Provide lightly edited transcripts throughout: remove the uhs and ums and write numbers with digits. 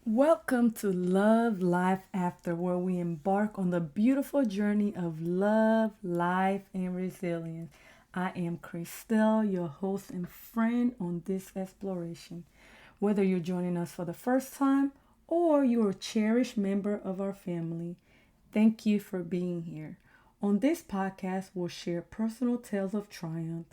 Welcome to Love Life After, where we embark on the beautiful journey of love, life, and resilience. I am Christelle, your host and friend on this exploration. Whether you're joining us for the first time or you're a cherished member of our family, thank you for being here. On this podcast, we'll share personal tales of triumph,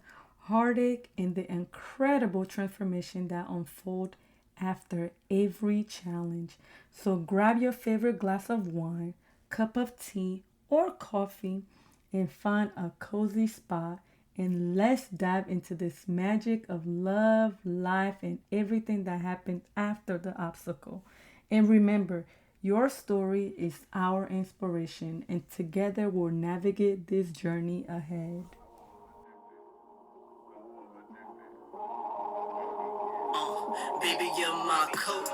heartache, and the incredible transformation that unfold after every challenge. So grab your favorite glass of wine, cup of tea, or coffee and find a cozy spot and let's dive into this magic of love, life, and everything that happens after the obstacle. And remember, your story is our inspiration, and together we'll navigate this journey ahead. Baby, you're my coat.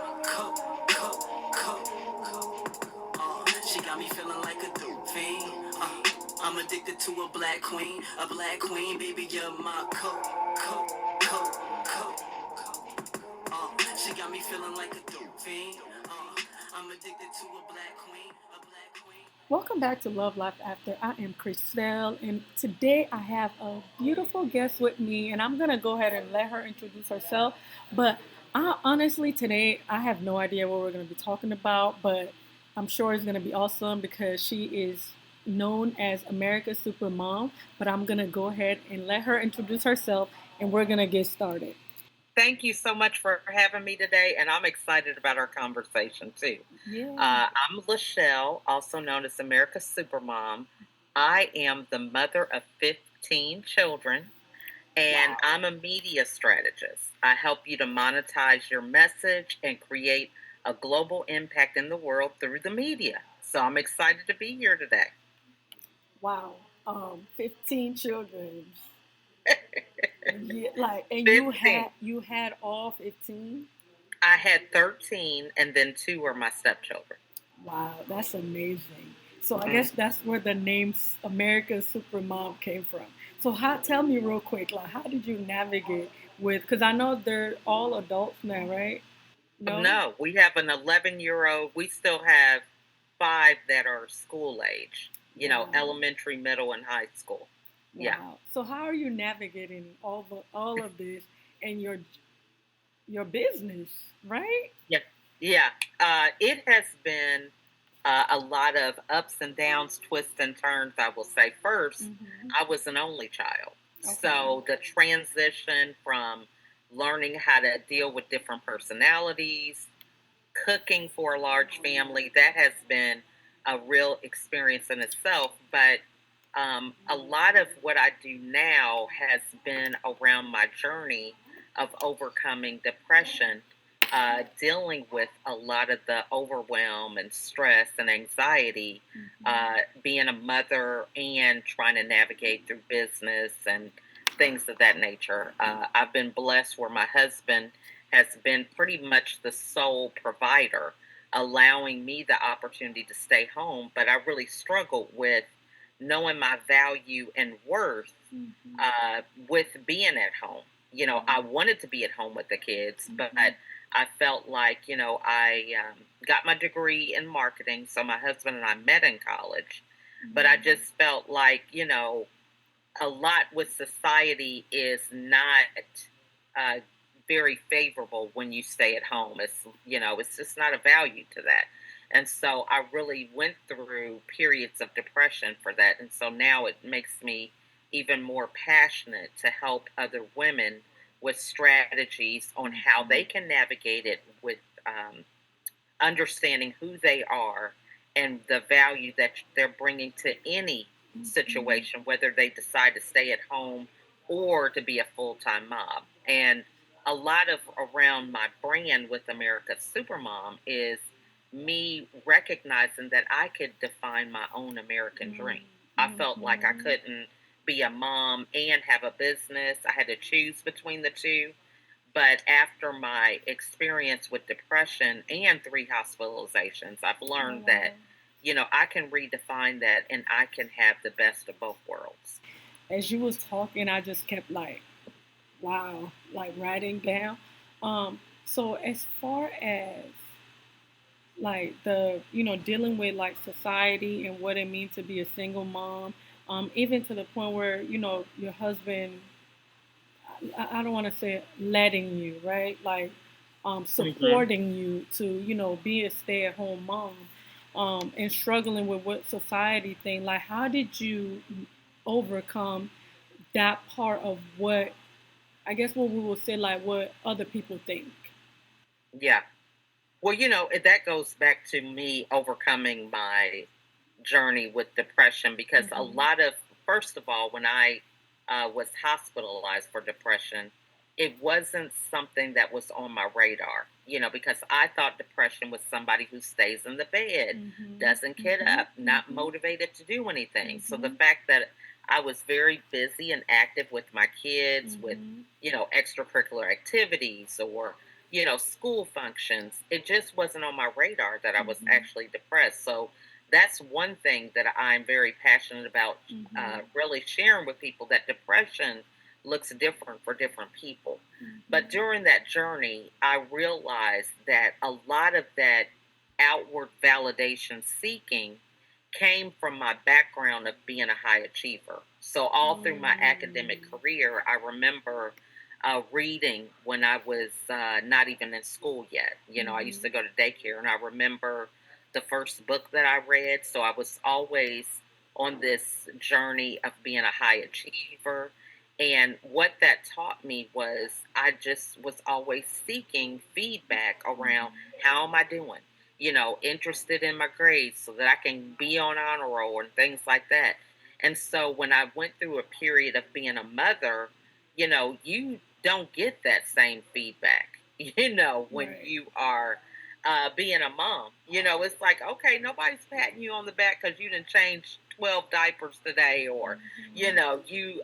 She got me feeling like a dope fiend. I'm addicted to a black queen. Baby, you're my coat. She got me feeling like a dope fiend. I'm addicted to a black queen. Welcome back to Love Life After. I am Christelle, and today I have a beautiful guest with me, and I'm gonna go ahead and let her introduce herself. But honestly, today I have no idea what we're gonna be talking about, but I'm sure it's gonna be awesome because she is known as America's Supermom. But I'm gonna go ahead and let her introduce herself, and we're gonna get started. Thank you so much for having me today, and I'm excited about our conversation too. Yeah. I'm Lachelle, also known as America's Supermom. I am the mother of 15 children, and I'm a media strategist. I help you to monetize your message and create a global impact in the world through the media. So I'm excited to be here today. Wow. 15 children. Yeah, like, and 15. you had all 15. I had 13, and then two are my stepchildren. Wow, that's amazing. So I guess Mm. that's where the name America's Supermom came from. So tell me real quick, like, how did you navigate with? Because I know they're all adults now, right? No. No, we have an 11-year-old. We still have five that are school age, Wow. elementary, middle, and high school. Yeah. Wow. So how are you navigating all of this and your business, right? Yeah. Yeah. It has been a lot of ups and downs, twists and turns, I will say. First, I was an only child. Okay. So the transition from learning how to deal with different personalities, cooking for a large family, that has been a real experience in itself. But a lot of what I do now has been around my journey of overcoming depression, dealing with a lot of the overwhelm and stress and anxiety, being a mother and trying to navigate through business and things of that nature. I've been blessed where my husband has been pretty much the sole provider, allowing me the opportunity to stay home. But I really struggled with knowing my value and worth with being at home. I wanted to be at home with the kids, but I felt like, I got my degree in marketing. So my husband and I met in college, but I just felt like, a lot with society is not very favorable when you stay at home. It's just not a value to that. And so I really went through periods of depression for that. And so now it makes me even more passionate to help other women with strategies on how they can navigate it with understanding who they are and the value that they're bringing to any situation, whether they decide to stay at home or to be a full-time mom. And a lot of around my brand with America's Supermom is me recognizing that I could define my own American dream. I felt like I couldn't be a mom and have a business. I had to choose between the two. But after my experience with depression and 3 hospitalizations, I've learned that, I can redefine that and I can have the best of both worlds. As you was talking, I just kept like, wow, like writing down. So as far as like the dealing with like society and what it means to be a single mom, even to the point where your husband, I don't want to say letting you, right, like Mm-hmm. supporting you to be a stay-at-home mom, and struggling with what society think. Like, how did you overcome that part of what, I guess, what we will say, like what other people think? Yeah. Well, that goes back to me overcoming my journey with depression because a Mm-hmm. lot of, first of all, when I was hospitalized for depression, it wasn't something that was on my radar, because I thought depression was somebody who stays in the bed, Mm-hmm. doesn't get Mm-hmm. up, not Mm-hmm. motivated to do anything. So the Mm-hmm. fact that I was very busy and active with my kids, with, Mm-hmm. extracurricular activities or, school functions, it just wasn't on my radar that I was Mm-hmm. actually depressed. So that's one thing that I'm very passionate about, Mm-hmm. really sharing with people that depression looks different for different people. But Mm-hmm. during that journey, I realized that a lot of that outward validation seeking came from my background of being a high achiever. So, all through my academic Mm. career, I remember reading when I was not even in school yet. I used Mm-hmm. to go to daycare, and I remember the first book that I read. So I was always on this journey of being a high achiever. And what that taught me was I just was always seeking feedback around how am I doing? Interested in my grades so that I can be on honor roll and things like that. And so when I went through a period of being a mother, you don't get that same feedback, when Right. you are being a mom. It's like, okay, nobody's patting you on the back because you didn't change 12 diapers today, or, Mm-hmm. you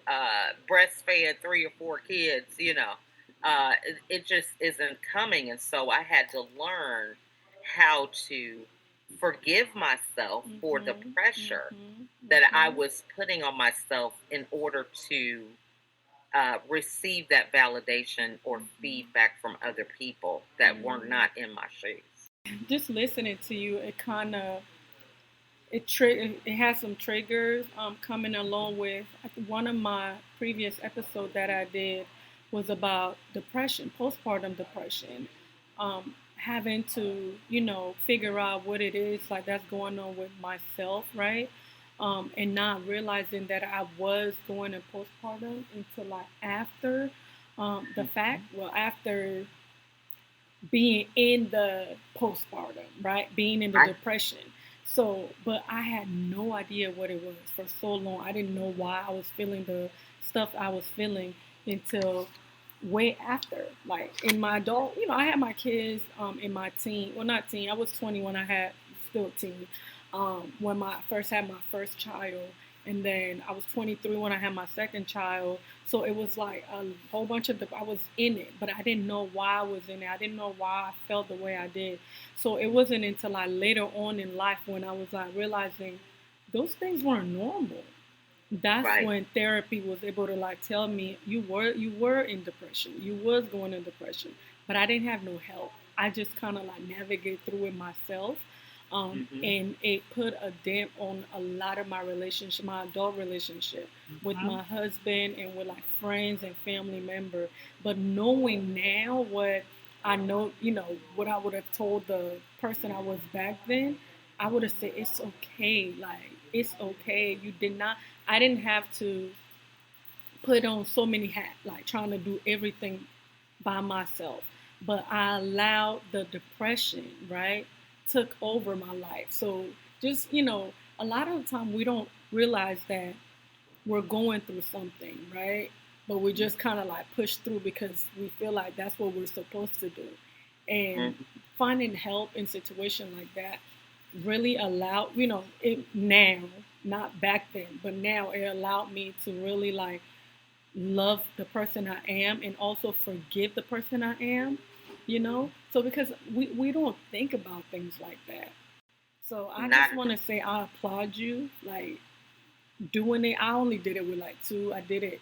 breastfed 3 or 4 kids, it just isn't coming. And so I had to learn how to forgive myself for the Mm-hmm. pressure Mm-hmm. that I Mm-hmm. was putting on myself in order to receive that validation or feedback from other people that were Mm-hmm. not in my shoes. Just listening to you, it kind of it has some triggers coming along with one of my previous episodes that I did was about depression, postpartum depression, having to figure out what it is like that's going on with myself, right? And not realizing that I was going in postpartum until like after the fact, well, after being in the postpartum, right? Being in the I depression. So, but I had no idea what it was for so long. I didn't know why I was feeling the stuff I was feeling until way after. Like in my adult, I had my kids in my teen. Well, not teen. I was 20 when I had still teen. When I first had my first child, and then I was 23 when I had my second child. So it was like a whole bunch of I was in it, but I didn't know why I was in it. I didn't know why I felt the way I did. So it wasn't until like later on in life when I was like realizing those things weren't normal. That's right. when therapy was able to like tell me you were in depression. You was going in depression, but I didn't have no help. I just kind of like navigate through it myself. Mm-hmm. And it put a dent on a lot of my relationship, my adult relationship with Mm-hmm. my husband and with like friends and family member. But knowing now what I know, what I would have told the person I was back then, I would have said it's okay. Like it's okay. You did not. I didn't have to put on so many hats, like trying to do everything by myself. But I allowed the depression, right, took over my life. So just, a lot of the time we don't realize that we're going through something, right? But we just kind of like push through because we feel like that's what we're supposed to do. And Mm-hmm. finding help in situations like that really allowed, it now, not back then, but now it allowed me to really like love the person I am and also forgive the person I am, So because we don't think about things like that. So I Not just want to say I applaud you, like doing it. I only did it with like two. I did it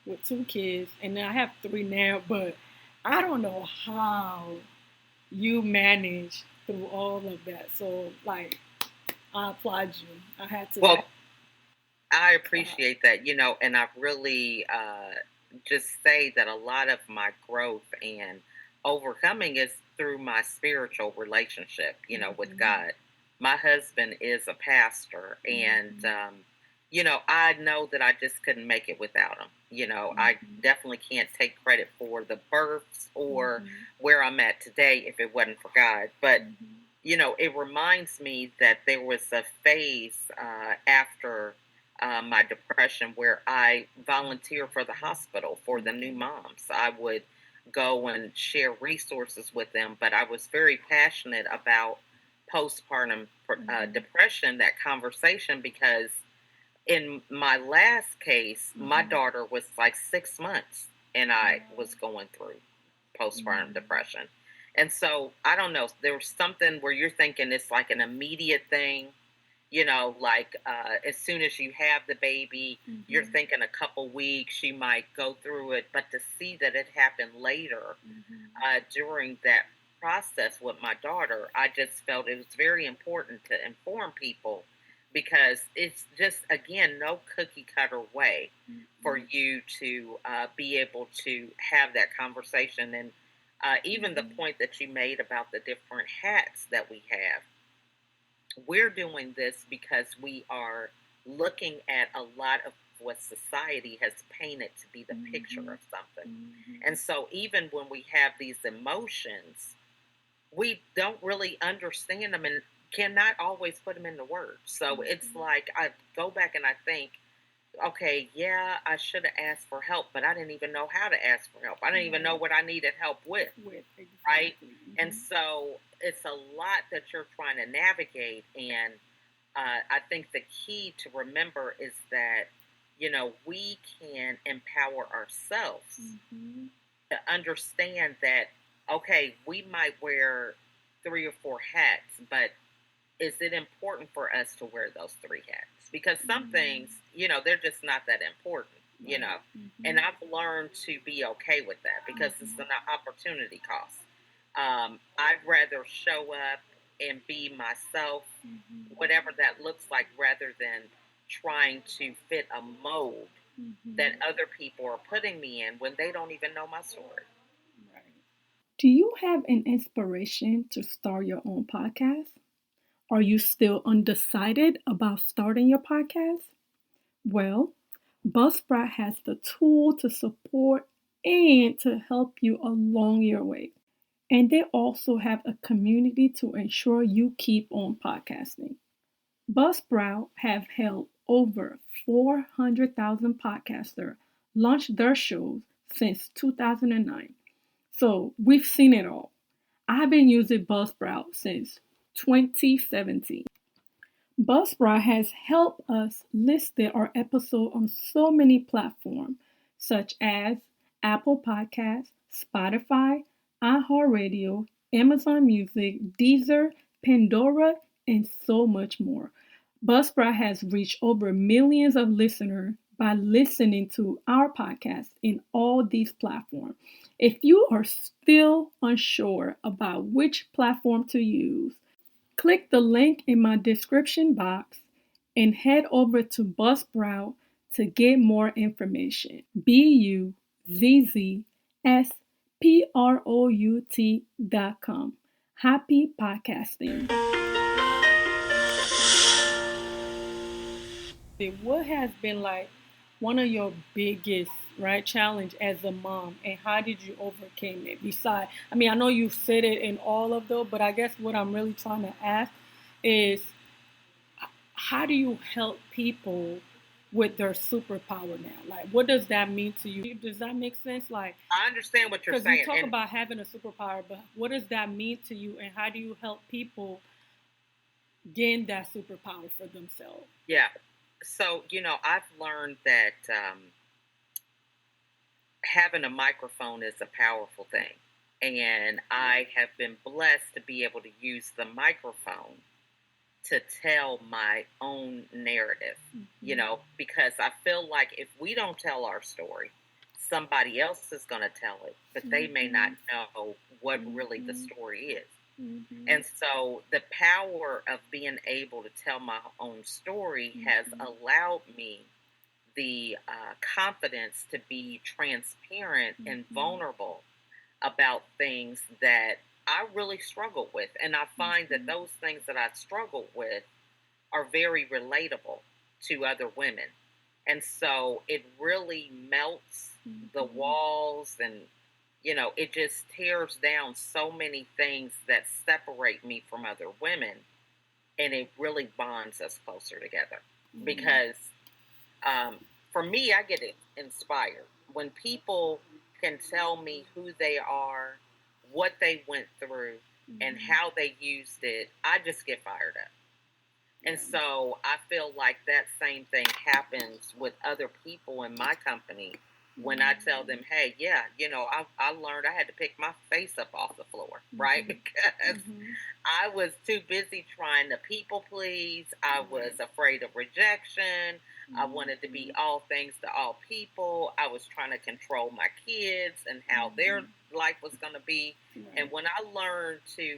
with two kids, and then I have three now. But I don't know how you manage. through all of that. So, like, I applaud you. I had to. Well, I appreciate that, and I really just say that a lot of my growth and overcoming is through my spiritual relationship, with God. My husband is a pastor, and, I know that I just couldn't make it without him. I definitely can't take credit for the births or where I'm at today if it wasn't for God. But, it reminds me that there was a phase after my depression where I volunteered for the hospital for the new moms. I would go and share resources with them, but I was very passionate about postpartum depression, that conversation, because in my last case, my daughter was like 6 months and I was going through postpartum depression. And so I don't know, there's something where you're thinking it's like an immediate thing, like as soon as you have the baby, you're thinking a couple weeks, you might go through it. But to see that it happened later during that process with my daughter, I just felt it was very important to inform people, because it's just, again, no cookie cutter way for you to be able to have that conversation. And even the point that you made about the different hats that we have. We're doing this because we are looking at a lot of what society has painted to be the picture of something. And so even when we have these emotions, we don't really understand them and cannot always put them into words. So it's like I go back and I think, okay, yeah, I should have asked for help, but I didn't even know how to ask for help. I didn't even know what I needed help with. Exactly. Right? And so it's a lot that you're trying to navigate. And I think the key to remember is that, we can empower ourselves to understand that, okay, we might wear 3 or 4 hats, but is it important for us to wear those 3 hats? Because some things, they're just not that important, and I've learned to be okay with that because it's an opportunity cost. I'd rather show up and be myself, whatever that looks like, rather than trying to fit a mold that other people are putting me in when they don't even know my story. Do you have an inspiration to start your own podcast? Are you still undecided about starting your podcast? Well, Buzzsprout has the tool to support and to help you along your way. And they also have a community to ensure you keep on podcasting. Buzzsprout have helped over 400,000 podcasters launch their shows since 2009. So we've seen it all. I've been using Buzzsprout since 2017. Buzzsprout has helped us list our episode on so many platforms such as Apple Podcasts, Spotify, iHeartRadio, Amazon Music, Deezer, Pandora, and so much more. Buzzsprout has reached over millions of listeners by listening to our podcast in all these platforms. If you are still unsure about which platform to use, click the link in my description box and head over to Buzzsprout to get more information. BUZZSPROUT.com. Happy podcasting. What has been like one of your biggest challenge as a mom, and how did you overcome it? Besides, I mean, I know you've said it in all of those, but I guess what I'm really trying to ask is, how do you help people with their superpower now? Like, what does that mean to you? Does that make sense? Like, I understand what you're saying. Because you talk about having a superpower, but what does that mean to you, and how do you help people gain that superpower for themselves? Yeah. So, I've learned that having a microphone is a powerful thing. And I have been blessed to be able to use the microphone to tell my own narrative, because I feel like if we don't tell our story, somebody else is going to tell it, but they may not know what really the story is. Mm-hmm. And so the power of being able to tell my own story has allowed me the confidence to be transparent and vulnerable about things that I really struggled with. And I find that those things that I struggled with are very relatable to other women. And so it really melts the walls and, it just tears down so many things that separate me from other women. And it really bonds us closer together. Because um, for me, I get inspired when people can tell me who they are, what they went through, and how they used it. I just get fired up. And so I feel like that same thing happens with other people in my company when I tell them, hey, yeah, I learned I had to pick my face up off the floor, right? Because I was too busy trying to people please. I was afraid of rejection. I wanted to be all things to all people. I was trying to control my kids and how their life was going to be. And when I learned to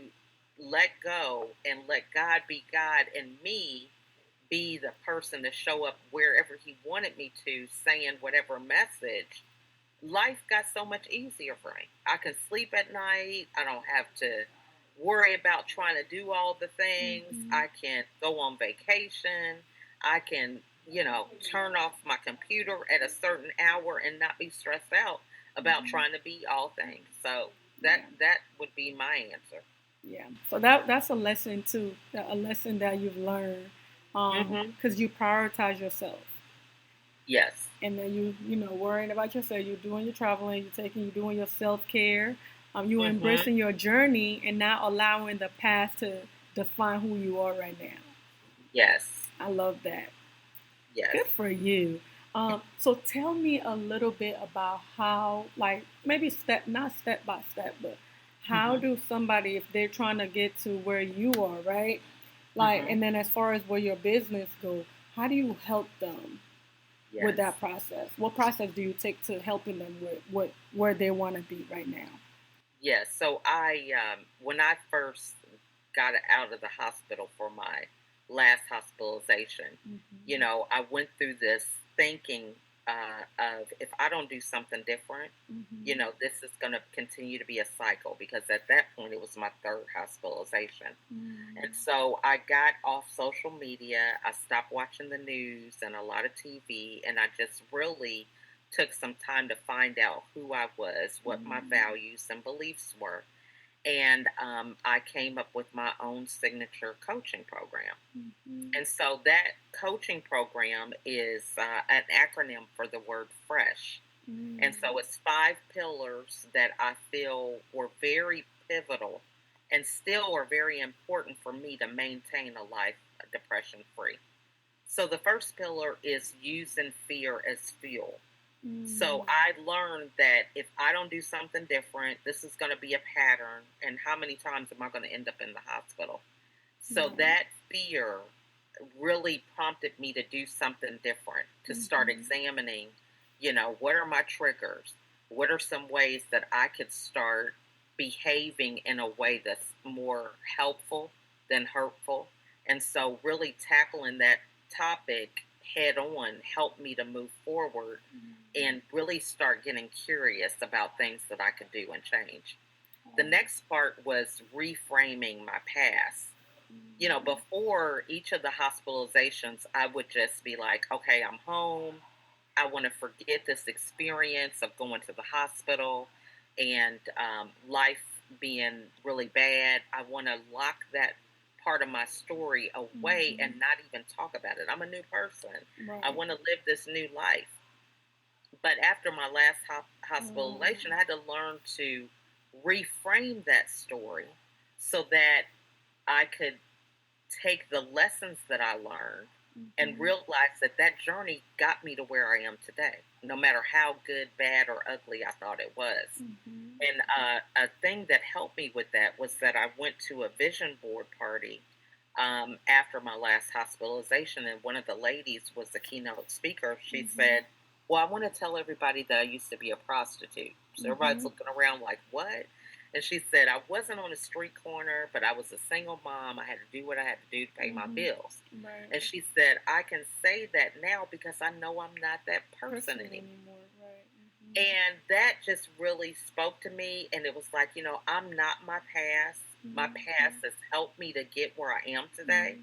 let go and let God be God and me be the person to show up wherever He wanted me to, saying whatever message, life got so much easier for me. I can sleep at night. I don't have to worry about trying to do all the things. I can go on vacation. I can, turn off my computer at a certain hour and not be stressed out about trying to be all things. So that would be my answer. Yeah. So that's a lesson too, a lesson that you've learned, because you prioritize yourself. Yes. And then worrying about yourself. You're doing your traveling. You're doing your self care. You're embracing your journey and not allowing the past to define who you are right now. Yes. I love that. Yes. Good for you. So tell me a little bit about how, like, maybe not step by step, but how do somebody, if they're trying to get to where you are, right? Like, and then as far as where your business goes, how do you help them with that process? What process do you take to helping them with where they want to be right now? Yes. So when I first got out of the hospital for my last hospitalization, I went through this thinking of if I don't do something different, this is going to continue to be a cycle because at that point it was my third hospitalization. And so I got off social media. I stopped watching the news and a lot of TV, and I just really took some time to find out who I was, what my values and beliefs were. And I came up with my own signature coaching program. And so that coaching program is an acronym for the word FRESH. And so it's 5 pillars that I feel were very pivotal and still are very important for me to maintain a life depression free. So the first pillar is using fear as fuel. So I learned that if I don't do something different, this is going to be a pattern. And how many times am I going to end up in the hospital? So that fear really prompted me to do something different, to start examining, what are my triggers? What are some ways that I could start behaving in a way that's more helpful than hurtful? And so really tackling that topic head on helped me to move forward and really start getting curious about things that I could do and change. The next part was reframing my past. Before each of the hospitalizations, I would just be like, okay, I'm home. I want to forget this experience of going to the hospital and life being really bad. I want to lock that part of my story away and not even talk about it. I'm a new person. Right. I want to live this new life. But after my last hospitalization, I had to learn to reframe that story so that I could take the lessons that I learned and realize that that journey got me to where I am today, no matter how good, bad, or ugly I thought it was. And a thing that helped me with that was that I went to a vision board party after my last hospitalization, and one of the ladies was the keynote speaker. She said, well, I want to tell everybody that I used to be a prostitute. So everybody's looking around like, what? And she said, I wasn't on a street corner, but I was a single mom. I had to do what I had to do to pay my bills. Right. And she said, I can say that now because I know I'm not that person anymore. Right. And that just really spoke to me. And it was like, I'm not my past. My past has helped me to get where I am today.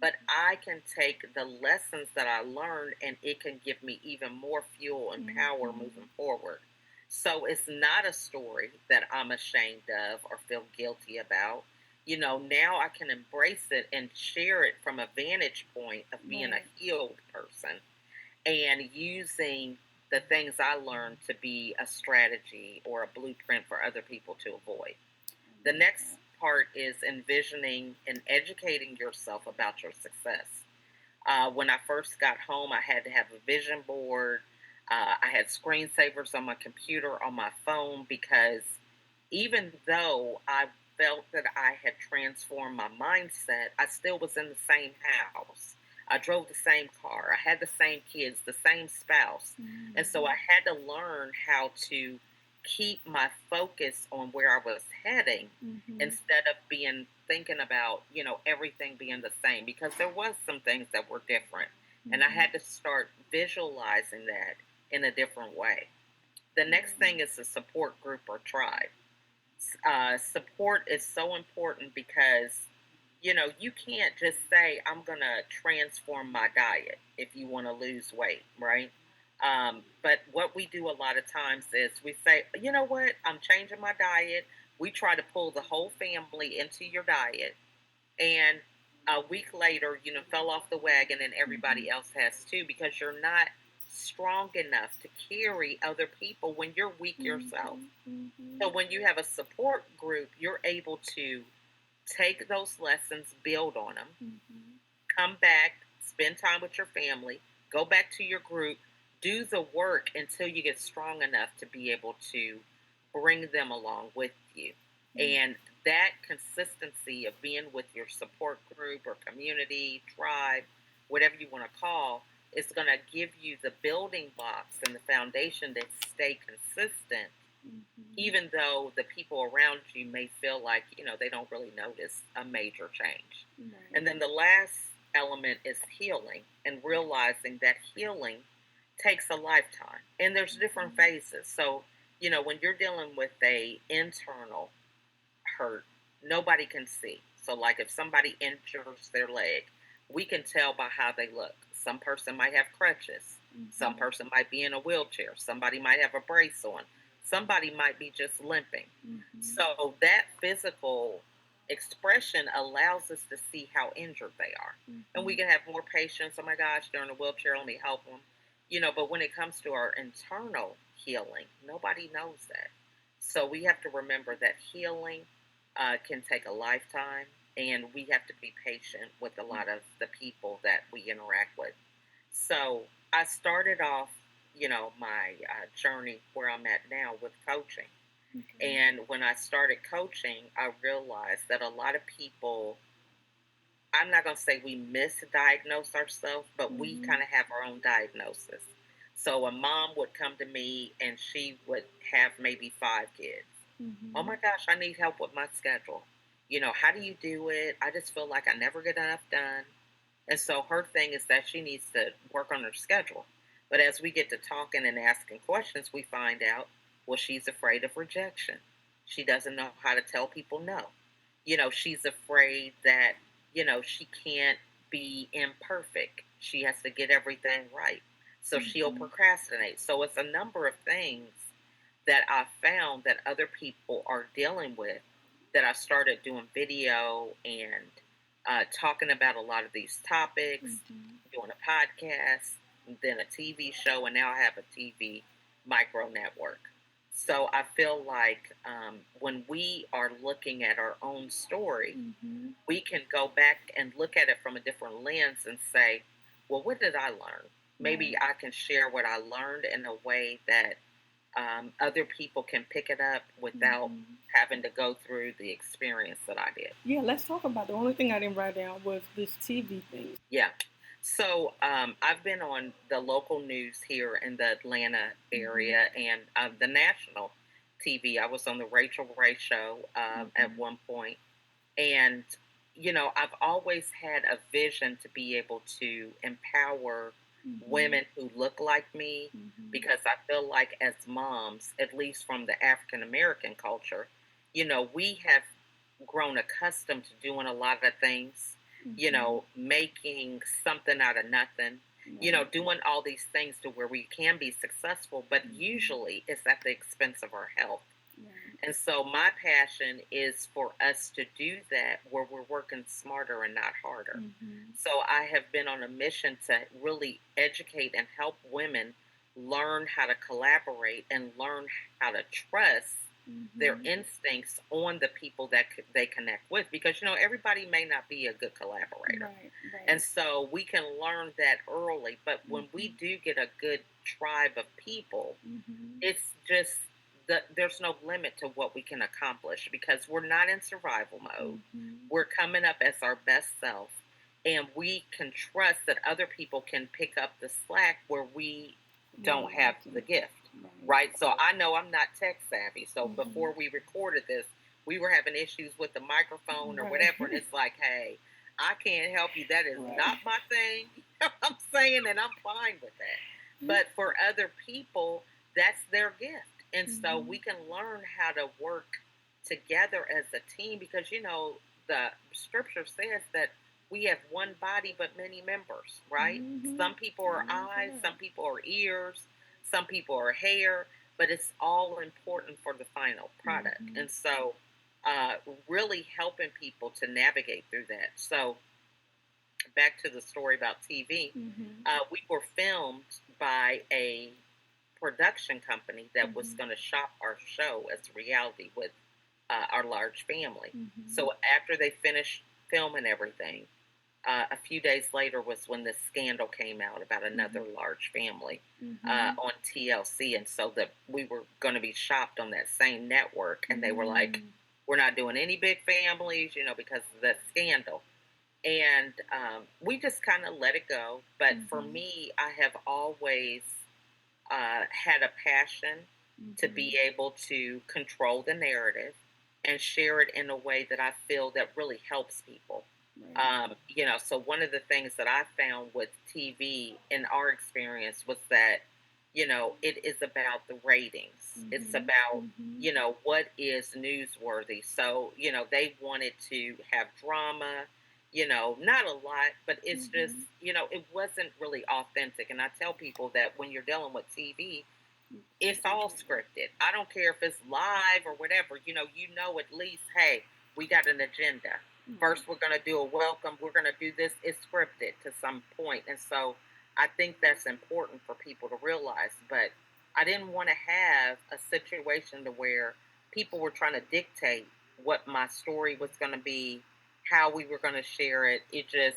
But I can take the lessons that I learned and it can give me even more fuel and power moving forward. So it's not a story that I'm ashamed of or feel guilty about. Now I can embrace it and share it from a vantage point of being a healed person and using the things I learned to be a strategy or a blueprint for other people to avoid. The next part is envisioning and educating yourself about your success. When I first got home, I had to have a vision board. I had screensavers on my computer, on my phone, because even though I felt that I had transformed my mindset, I still was in the same house. I drove the same car. I had the same kids, the same spouse. And so I had to learn how to keep my focus on where I was heading instead of thinking about, everything being the same, because there was some things that were different. And I had to start visualizing that in a different way. The next thing is a support group or tribe. Support is so important because you can't just say, I'm going to transform my diet if you want to lose weight, right? But what we do a lot of times is we say, you know what, I'm changing my diet. We try to pull the whole family into your diet. And a week later, fell off the wagon and everybody else has too, because you're not strong enough to carry other people when you're weak yourself. So when you have a support group, you're able to take those lessons, build on them, come back, spend time with your family, go back to your group, do the work until you get strong enough to be able to bring them along with you. And that consistency of being with your support group or community, tribe, whatever you want to call, is going to give you the building blocks and the foundation to stay consistent, even though the people around you may feel like, they don't really notice a major change. And then the last element is healing, and realizing that healing takes a lifetime. And there's different phases. So, when you're dealing with a internal hurt, nobody can see. So like if somebody injures their leg, we can tell by how they look. Some person might have crutches. Some person might be in a wheelchair. Somebody might have a brace on. Somebody might be just limping. So that physical expression allows us to see how injured they are. And we can have more patience. Oh my gosh, they're in a wheelchair, let me help them. But when it comes to our internal healing, nobody knows that. So we have to remember that healing can take a lifetime, and we have to be patient with a lot of the people that we interact with. So I started off, my journey where I'm at now with coaching. And when I started coaching, I realized that a lot of people, I'm not going to say we misdiagnose ourselves, but we kind of have our own diagnosis. So a mom would come to me and she would have maybe 5 kids. Oh my gosh, I need help with my schedule. How do you do it? I just feel like I never get enough done. And so her thing is that she needs to work on her schedule. But as we get to talking and asking questions, we find out, well, she's afraid of rejection. She doesn't know how to tell people no. She's afraid that, she can't be imperfect. She has to get everything right. So she'll procrastinate. So it's a number of things that I found that other people are dealing with, that I started doing video and talking about a lot of these topics, doing a podcast, and then a TV show, and now I have a TV micro network. So I feel like when we are looking at our own story, we can go back and look at it from a different lens and say, well, what did I learn? Maybe I can share what I learned in a way that other people can pick it up without having to go through the experience that I did. Yeah, let's talk about the only thing I didn't write down was this TV thing. Yeah. So I've been on the local news here in the Atlanta area and the national TV. I was on the Rachel Ray show at one point, and I've always had a vision to be able to empower women who look like me, because I feel like as moms, at least from the African American culture, we have grown accustomed to doing a lot of things, making something out of nothing, doing all these things to where we can be successful, but usually it's at the expense of our health. And so my passion is for us to do that where we're working smarter and not harder. So I have been on a mission to really educate and help women learn how to collaborate and learn how to trust their instincts on the people that they connect with, because everybody may not be a good collaborator. And so we can learn that early, but when we do get a good tribe of people, it's just there's no limit to what we can accomplish, because we're not in survival mode. We're coming up as our best self, and we can trust that other people can pick up the slack where we don't have the gift. Right? So I know I'm not tech savvy. So before we recorded this, we were having issues with the microphone or whatever. And it's like, hey, I can't help you. That is not my thing. I'm saying, and I'm fine with that. But for other people, that's their gift. And so we can learn how to work together as a team, because, the scripture says that we have one body but many members, right? Some people are eyes, some people are ears, some people are hair, but it's all important for the final product. And so really helping people to navigate through that. So back to the story about TV, we were filmed by a production company that was going to shop our show as a reality with our large family. So after they finished filming everything, a few days later was when this scandal came out about another large family on TLC. And so we were going to be shopped on that same network. And they were like, we're not doing any big families, because of the scandal. And we just kind of let it go. But for me, I have always had a passion to be able to control the narrative and share it in a way that I feel that really helps people. So one of the things that I found with TV in our experience was that, it is about the ratings. It's about, what is newsworthy. So, they wanted to have drama, not a lot, but it's just, it wasn't really authentic. And I tell people that when you're dealing with TV, it's all scripted. I don't care if it's live or whatever, at least, hey, we got an agenda. First, we're going to do a welcome. We're going to do this. It's scripted to some point. And so I think that's important for people to realize. But I didn't want to have a situation to where people were trying to dictate what my story was going to be, how we were going to share it. It just,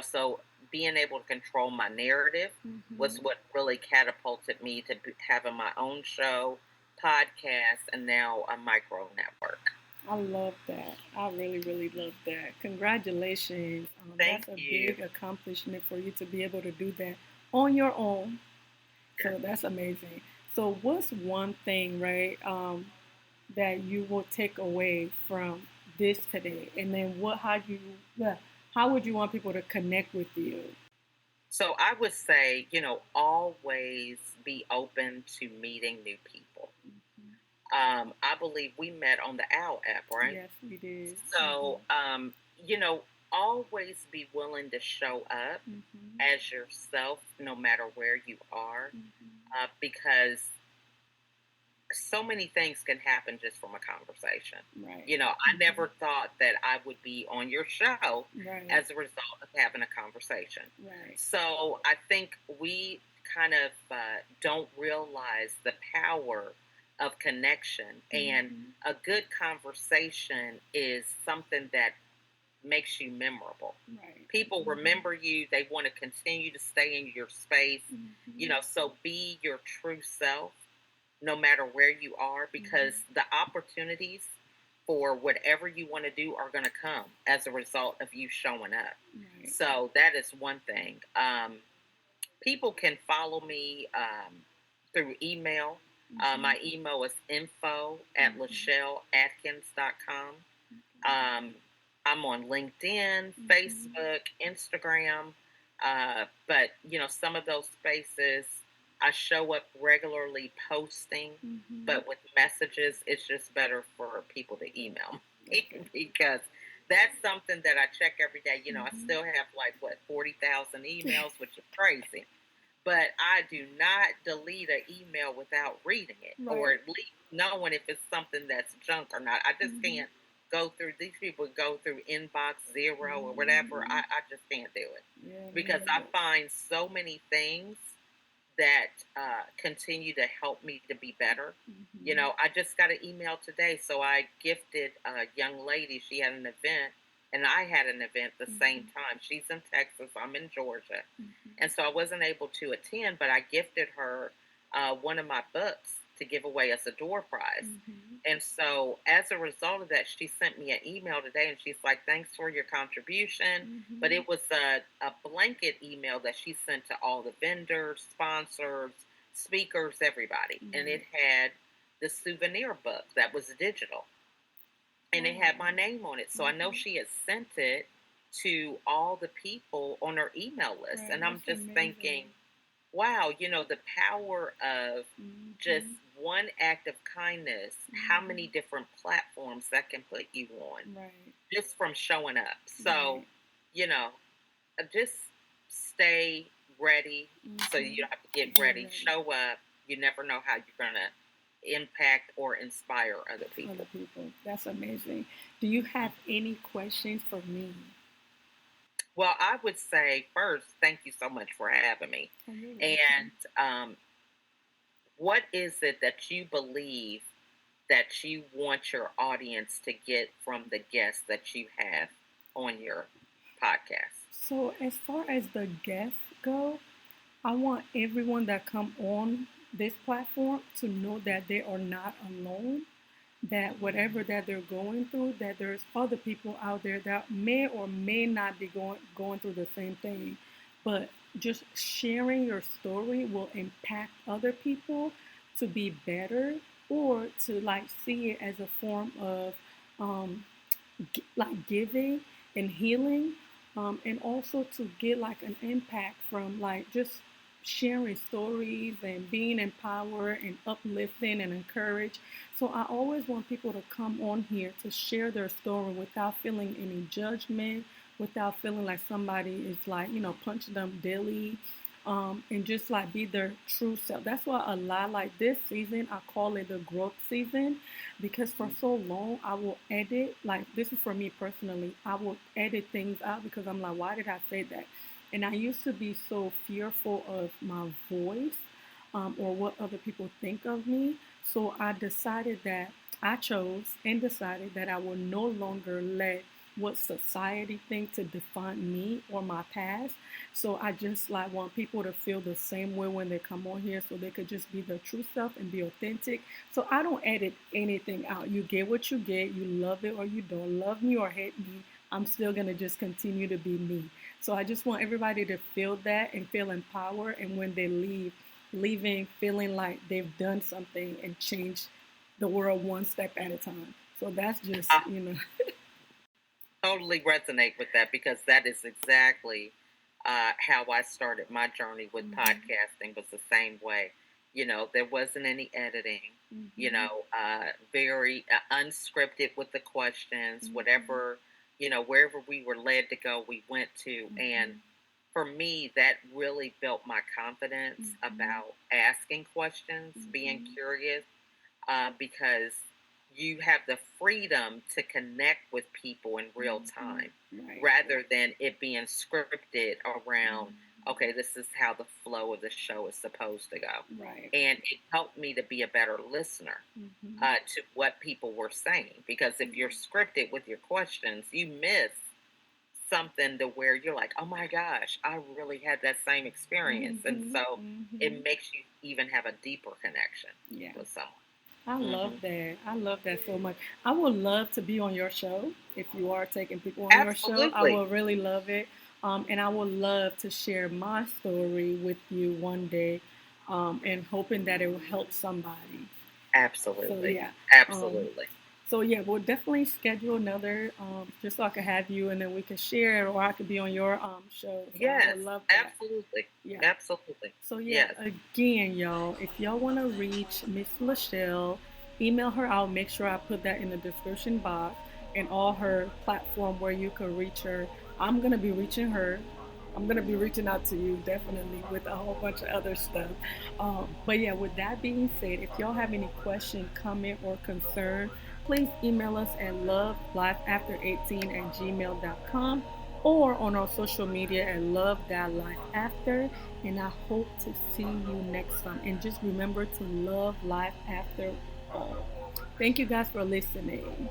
so being able to control my narrative was what really catapulted me to having my own show, podcast, and now a micro network. I love that. I really, really love that. Congratulations. That's a big accomplishment for you to be able to do that on your own. So that's amazing. So what's one thing, right, that you will take away from this today? And then how would you want people to connect with you? So I would say, always be open to meeting new people. I believe we met on the OWL app, right? Yes, we did. So, always be willing to show up as yourself, no matter where you are, because so many things can happen just from a conversation. Right. I never thought that I would be on your show as a result of having a conversation. Right. So I think we kind of don't realize the power of connection, and a good conversation is something that makes you memorable. Right. People remember you. They want to continue to stay in your space. So be your true self no matter where you are, because the opportunities for whatever you want to do are going to come as a result of you showing up. Right. So that is one thing. People can follow me through email. My email is info@LachelleAdkins.com. I'm on LinkedIn, Facebook, Instagram. But, some of those spaces, I show up regularly posting, but with messages, it's just better for people to email me because that's something that I check every day. I still have 40,000 emails, which is crazy. But I do not delete an email without reading it, or at least knowing if it's something that's junk or not. I just can't go through, these people go through inbox zero or whatever. I just can't do it because I find so many things that continue to help me to be better. I just got an email today, so I gifted a young lady. She had an event, and I had an event the same time. She's in Texas, I'm in Georgia, and so I wasn't able to attend, but I gifted her one of my books to give away as a door prize. And so as a result of that, she sent me an email today, and she's like, thanks for your contribution. But it was a blanket email that she sent to all the vendors, sponsors, speakers, everybody. And it had the souvenir book that was digital. And it had my name on it. So I know she had sent it to all the people on her email list. And I'm just thinking, wow, the power of just one act of kindness, how many different platforms that can put you on just from showing up. So, just stay ready so you don't have to get ready. Show up. You never know how you're going to impact or inspire other people. That's amazing. Do you have any questions for me? Well, I would say first, thank you so much for having me. And what is it that you believe that you want your audience to get from the guests that you have on your podcast? So as far as the guests go, I want everyone that come on this platform to know that they are not alone, that whatever that they're going through, that there's other people out there that may or may not be going through the same thing. But just sharing your story will impact other people to be better, or to see it as a form of giving and healing, and also to get an impact from just sharing stories and being empowered and uplifting and encouraged. So I always want people to come on here to share their story without feeling any judgment, without feeling like somebody is punching them daily, and just be their true self. That's why a lot this season, I call it the growth season, because for so long I will edit, this is for me personally, I will edit things out because I'm like, why did I say that? And I used to be so fearful of my voice, or what other people think of me. So I decided that I will no longer let what society thinks to define me or my past. So I just want people to feel the same way when they come on here, so they could just be their true self and be authentic. So I don't edit anything out. You get what you get. You love it or you don't. Love me or hate me, I'm still going to just continue to be me. So I just want everybody to feel that and feel empowered. And when they leaving feeling like they've done something and changed the world one step at a time. So that's just, Totally resonate with that, because that is exactly how I started my journey with podcasting. Was the same way. There wasn't any editing, very unscripted with the questions, whatever, wherever we were led to go, we went to. And for me, that really built my confidence about asking questions, being curious, because you have the freedom to connect with people in real time, rather than it being scripted around, okay, this is how the flow of the show is supposed to go. And it helped me to be a better listener to what people were saying. Because if you're scripted with your questions, you miss something to where you're like, oh my gosh, I really had that same experience. And so it makes you even have a deeper connection with someone. I love that. I love that so much. I would love to be on your show. If you are taking people on your show, I would really love it. And I would love to share my story with you one day. and hoping that it will help somebody. So Absolutely. yeah. Um, Absolutely. so yeah, we'll definitely schedule another just so I can have you and then we can share it, or I could be on your show. So I Yes, would love that. absolutely. Yeah. Absolutely. So yeah, Yes. again, y'all, if y'all want to reach Miss Lachelle, email her. I'll make sure I put that in the description box and all her platform where you can reach her. I'm gonna be reaching her. I'm gonna be reaching out to you definitely with a whole bunch of other stuff. But yeah, with that being said, if y'all have any question, comment, or concern, please email us at lovelifeafter18@gmail.com or on our social media at love.lifeafter. And I hope to see you next time. And just remember to love life after all. Thank you guys for listening.